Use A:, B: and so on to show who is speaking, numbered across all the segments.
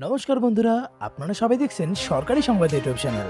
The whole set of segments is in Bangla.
A: নমস্কার বন্ধুরা, আপনারা সবাই দেখছেন সরকারি সংবাদ ইউটিউব চ্যানেল।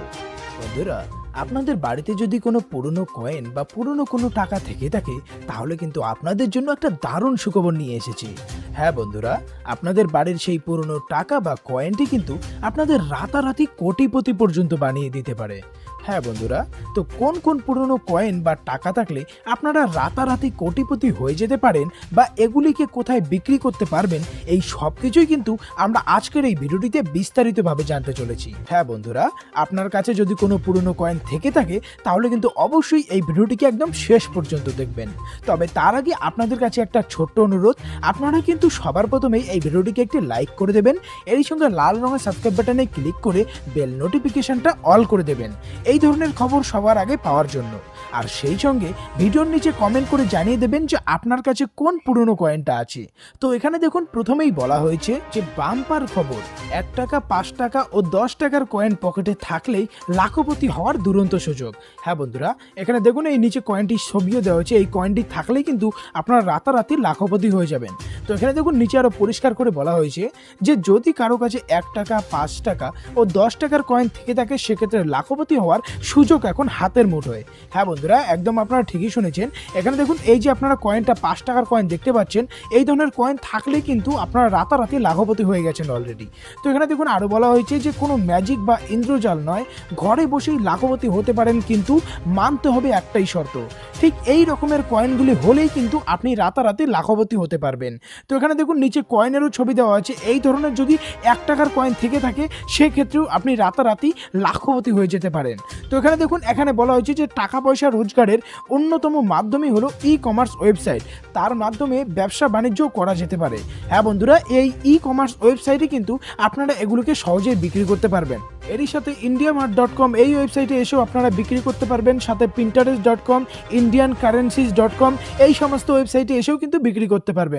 A: বন্ধুরা, আপনাদের বাড়িতে যদি কোনো পুরনো কয়েন বা পুরনো কোনো টাকা থেকে থাকে, তাহলে কিন্তু আপনাদের জন্য একটা দারুণ সুখবর নিয়ে এসেছি। হ্যাঁ বন্ধুরা, আপনাদের বাড়ির সেই পুরনো টাকা বা কয়েনটি কিন্তু আপনাদের রাতারাতি কোটিপতি পর্যন্ত বানিয়ে দিতে পারে। হ্যাঁ বন্ধুরা, তো কোন কোন পুরনো কয়েন বা টাকা থাকলে আপনারা রাতারাতি কোটিপতি হয়ে যেতে পারেন বা এগুলিকে কোথায় বিক্রি করতে পারবেন, এই সব কিছুই কিন্তু আমরা আজকের এই ভিডিওটিতে বিস্তারিতভাবে জানতে চলেছি। হ্যাঁ বন্ধুরা, আপনার কাছে যদি কোনো পুরনো কয়েন থেকে থাকে, তাহলে কিন্তু অবশ্যই এই ভিডিওটিকে একদম শেষ পর্যন্ত দেখবেন। তবে তার আগে আপনাদের কাছে একটা ছোট্ট অনুরোধ, আপনারা কিন্তু সবার প্রথমেই এই ভিডিওটিকে একটি লাইক করে দেবেন, এরই সঙ্গে লাল রঙের সাবস্ক্রাইব বাটনে ক্লিক করে বেল নোটিফিকেশনটা অল করে দেবেন এই ধরনের খবর সবার আগে পাওয়ার জন্য। আর সেই সঙ্গে ভিডিওর নিচে কমেন্ট করে জানিয়ে দেবেন যে আপনার কাছে কোন পুরনো কয়েনটা আছে। তো এখানে দেখুন, প্রথমেই বলা হয়েছে যে বাম্পার খবর, 1 টাকা, 5 টাকা ও 10 টাকার কয়েন পকেটে থাকলেই লাখপতি হওয়ার দুরন্ত সুযোগ। হ্যাঁ বন্ধুরা, এখানে দেখুন এই নিচে কয়েনটির ছবিও দেওয়া হয়েছে, এই কয়েনটি থাকলেই কিন্তু আপনারা রাতারাতি লাখপতি হয়ে যাবেন। তো এখানে দেখুন নিচে আরো পরিষ্কার করে বলা হয়েছে যে যদি কারো কাছে 1 টাকা, 5 টাকা ও 10 টাকার কয়েন থেকে থাকে, সেক্ষেত্রে লাখপতি হওয়ার সুযোগ এখন হাতের মুঠোয়। হ্যাঁ বন্ধুরা, একদম আপনারা ঠিকই শুনেছেন। এখানে দেখুন এই যে আপনারা কয়েনটা 5 টাকার কয়েন দেখতে পাচ্ছেন, এই ধরনের কয়েন থাকলে কিন্তু আপনারা রাতারাতি লাখপতি হয়ে গেছেন অলরেডি। তো এখানে দেখুন আরো বলা হয়েছে যে কোনো ম্যাজিক বা ইন্দ্রজাল নয়, ঘরে বসেই লাখপতি হতে পারেন, কিন্তু মানতে হবে একটাই শর্ত। ঠিক এই রকমের কয়েনগুলি হলেই কিন্তু আপনি রাতারাতি লাখপতি হতে পারবেন। তো এখানে দেখুন নিচে কয়েনেরও ছবি দেওয়া আছে, এই ধরনের যদি 1 টাকার কয়েন থেকে থাকে, সেক্ষেত্রেও আপনি রাতারাতি লাখপতি হয়ে যেতে পারেন। তো এখানে দেখুন, এখানে বলা হয়েছে যে টাকা পয়সা রোজগারের অন্যতম মাধ্যমই হলো ই কমার্স ওয়েবসাইট, তার মাধ্যমে ব্যবসা বাণিজ্য করা যেতে পারে। হ্যাঁ বন্ধুরা, এই ই কমার্স ওয়েবসাইটে কিন্তু আপনারা এগুলোকে সহজেই বিক্রি করতে পারবেন। এরই সাথে indiamart.com এই ওয়েবসাইটে এসেও আপনারা বিক্রি করতে পারবেন, সাথে pinterest.com, indianCurrencies.com এই সমস্ত ওয়েবসাইটে এসেও কিন্তু বিক্রি করতে পারবেন।